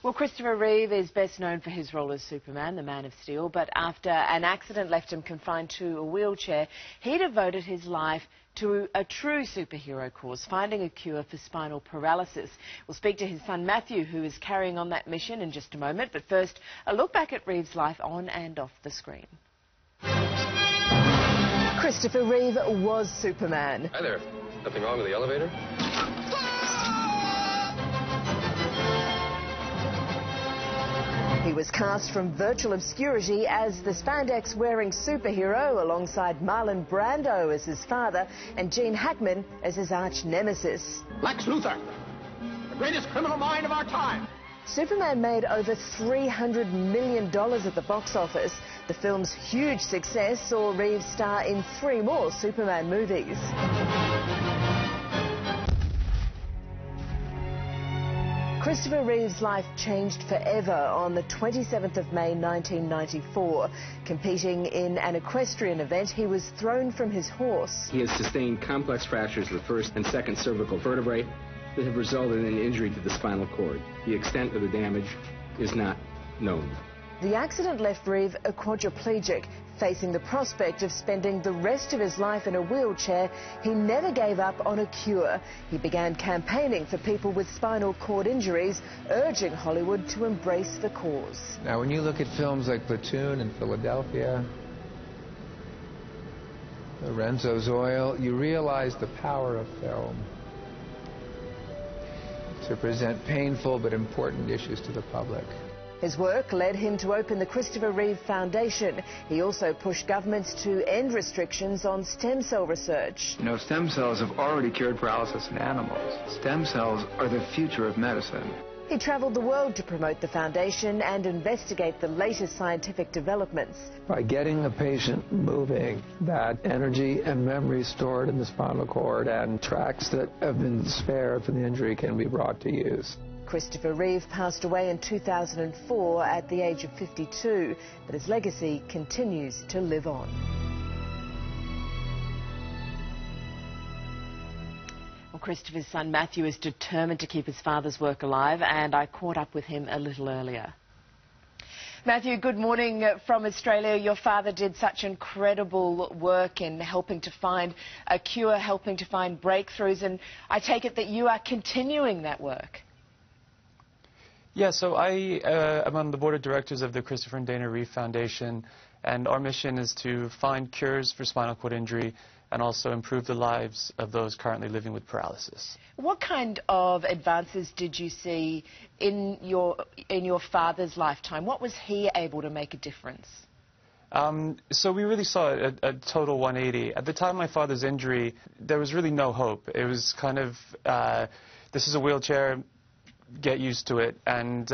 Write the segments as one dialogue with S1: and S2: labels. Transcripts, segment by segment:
S1: Well, Christopher Reeve is best known for his role as Superman, the Man of Steel, but after an accident left him confined to a wheelchair, he devoted his life to a true superhero cause, finding a cure for spinal paralysis. We'll speak to his son Matthew, who is carrying on that mission, in just a moment. But first, a look back at Reeve's life on and off the screen. Christopher Reeve was Superman.
S2: Hi there. Nothing wrong with the elevator?
S1: He was cast from virtual obscurity as the spandex-wearing superhero alongside Marlon Brando as his father and Gene Hackman as his arch-nemesis.
S3: Lex Luthor, the greatest criminal mind of our time.
S1: Superman made over $300 million at the box office. The film's huge success saw Reeve star in 3 more Superman movies. Christopher Reeve's life changed forever on the 27th of May 1994. Competing in an equestrian event, he was thrown from his horse.
S4: He has sustained complex fractures of the first and second cervical vertebrae that have resulted in an injury to the spinal cord. The extent of the damage is not known.
S1: The accident left Reeve a quadriplegic. Facing the prospect of spending the rest of his life in a wheelchair, he never gave up on a cure. He began campaigning for people with spinal cord injuries, urging Hollywood to embrace the cause.
S5: Now, when you look at films like Platoon and Philadelphia, Lorenzo's Oil, you realize the power of film to present painful but important issues to the public.
S1: His work led him to open the Christopher Reeve Foundation. He also pushed governments to end restrictions on stem cell research.
S6: You know, stem cells have already cured paralysis in animals. Stem cells are the future of medicine.
S1: He travelled the world to promote the foundation and investigate the latest scientific developments.
S5: By getting the patient moving, that energy and memory stored in the spinal cord and tracts that have been spared from the injury can be brought to use.
S1: Christopher Reeve passed away in 2004 at the age of 52, but his legacy continues to live on. Well, Christopher's son Matthew is determined to keep his father's work alive, and I caught up with him a little earlier. Matthew, good morning from Australia. Your father did such incredible work in helping to find a cure, helping to find breakthroughs, and I take it that you are continuing that work.
S7: Yeah, so I am on the board of directors of the Christopher and Dana Reeve Foundation, and our mission is to find cures for spinal cord injury and also improve the lives of those currently living with paralysis. What kind of advances did you see in your father's lifetime? What was he able to make a difference? So we really saw a total 180. At the time of my father's injury, there was really no hope. It was kind of, this is a wheelchair, get used to it. And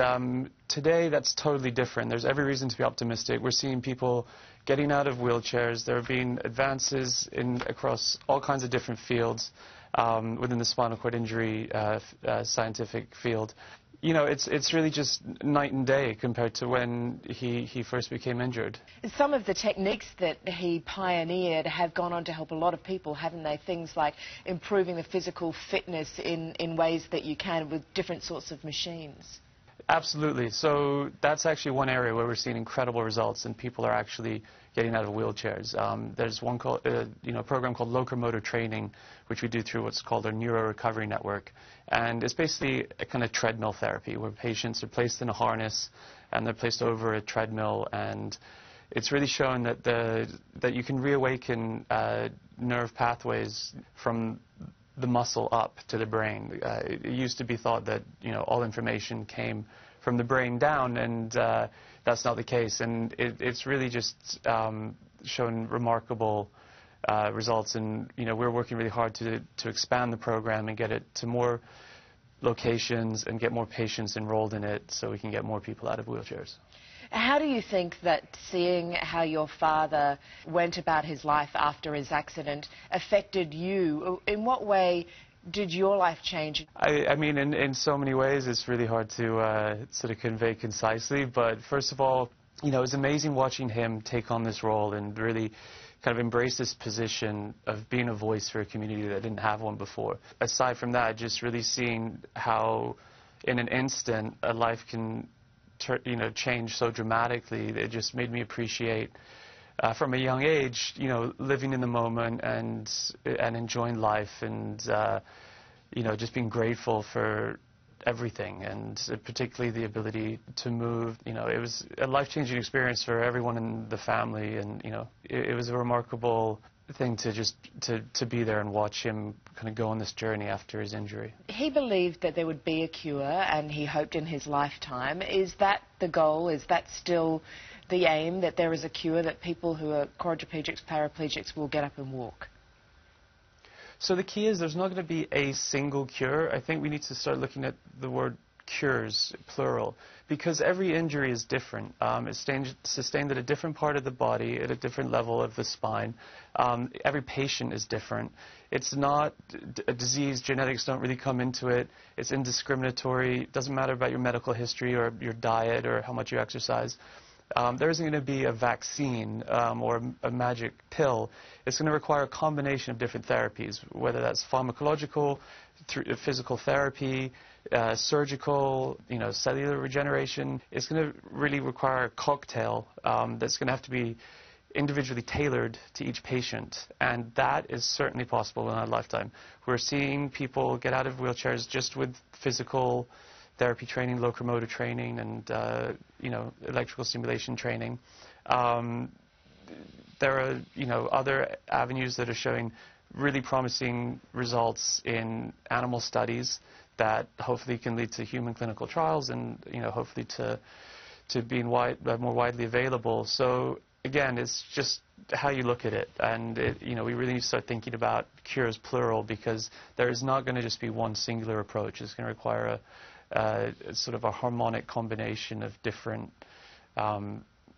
S7: today that's totally different. There's every reason to be optimistic. We're seeing people getting out of wheelchairs. There have been advances across all kinds of different fields within the spinal cord injury scientific field. You know, it's really just night and day compared to when he first became injured. Some of the techniques that he pioneered have gone on to help a lot of people, haven't they? Things like improving the physical fitness in ways that you can with different sorts of machines. Absolutely. So that's actually one area where we're seeing incredible results, and people are actually getting out of wheelchairs. There's one called, program called locomotor training, which we do through what's called our neuro recovery network, and it's basically a kind of treadmill therapy where patients are placed in a harness and they're placed over a treadmill, and it's really shown that you can reawaken nerve pathways from the muscle up to the brain. It used to be thought that all information came from the brain down, and that's not the case. And it's really just shown remarkable results. And we're working really hard to expand the program and get it to more locations and get more patients enrolled in it, so we can get more people out of wheelchairs. How do you think that seeing how your father went about his life after his accident affected you? In what way did your life change? I mean, in so many ways, it's really hard to sort of convey concisely. But first of all, it was amazing watching him take on this role and really kind of embrace this position of being a voice for a community that didn't have one before. Aside from that, just really seeing how in an instant a life can change so dramatically. It just made me appreciate from a young age, living in the moment and enjoying life, and just being grateful for everything, and particularly the ability to move. It was a life-changing experience for everyone in the family, and it was a remarkable thing to be there and watch him kind of go on this journey after his injury. He
S1: believed that there would be a cure, and he hoped in his lifetime. Is that the goal? Is that still the aim, that there is a cure, that people who are quadriplegics, paraplegics will get up and walk?
S7: So the key is there's not going to be a single cure. I think we need to start looking at the word cures, plural, because every injury is different. It's sustained at a different part of the body, at a different level of the spine. Every patient is different. It's not a disease. Genetics don't really come into it. It's indiscriminatory. It doesn't matter about your medical history or your diet or how much you exercise. There isn't going to be a vaccine or a magic pill. It's going to require a combination of different therapies, whether that's pharmacological, physical therapy, surgical, cellular regeneration. It's going to really require a cocktail that's going to have to be individually tailored to each patient, and that is certainly possible in our lifetime. We're seeing people get out of wheelchairs just with physical therapy training, locomotor training, and electrical stimulation training. There are other avenues that are showing really promising results in animal studies that hopefully can lead to human clinical trials, and hopefully to being more widely available. So again, it's just how you look at it, and we really need to start thinking about cures plural, because there is not going to just be one singular approach. It's going to require sort of a harmonic combination of different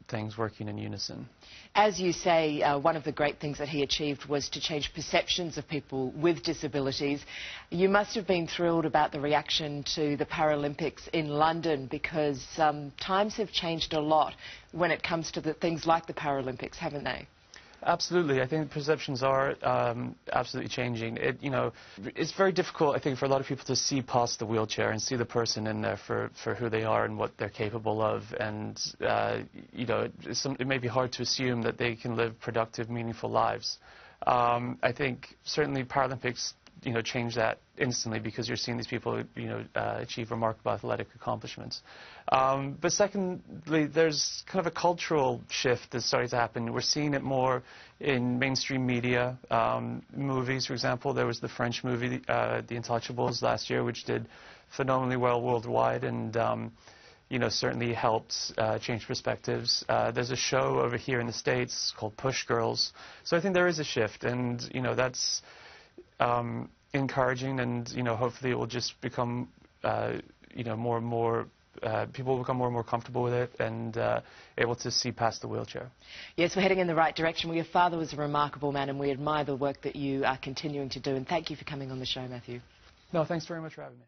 S7: things working in unison.
S1: As you say, one of the great things that he achieved was to change perceptions of people with disabilities. You must have been thrilled about the reaction to the Paralympics in London, because times have changed a lot when it comes to things like the Paralympics, haven't they?
S7: Absolutely. I think perceptions are absolutely changing. It's very difficult, I think, for a lot of people to see past the wheelchair and see the person in there for who they are and what they're capable of. And, it may be hard to assume that they can live productive, meaningful lives. I think certainly Paralympics, change that instantly, because you're seeing these people, achieve remarkable athletic accomplishments. But secondly, there's kind of a cultural shift that's starting to happen. We're seeing it more in mainstream media, movies, for example. There was the French movie, The Untouchables, last year, which did phenomenally well worldwide, and certainly helped change perspectives. There's a show over here in the States called Push Girls. So I think there is a shift, and that's encouraging, and hopefully it will just become more and more people will become more and more comfortable with it, and able to see past the wheelchair.
S1: Yes, we're heading in the right direction. Well, your father was a remarkable man, and we admire the work that you are continuing to do, and thank you for coming on the show, Matthew.
S7: No, thanks very much for having me.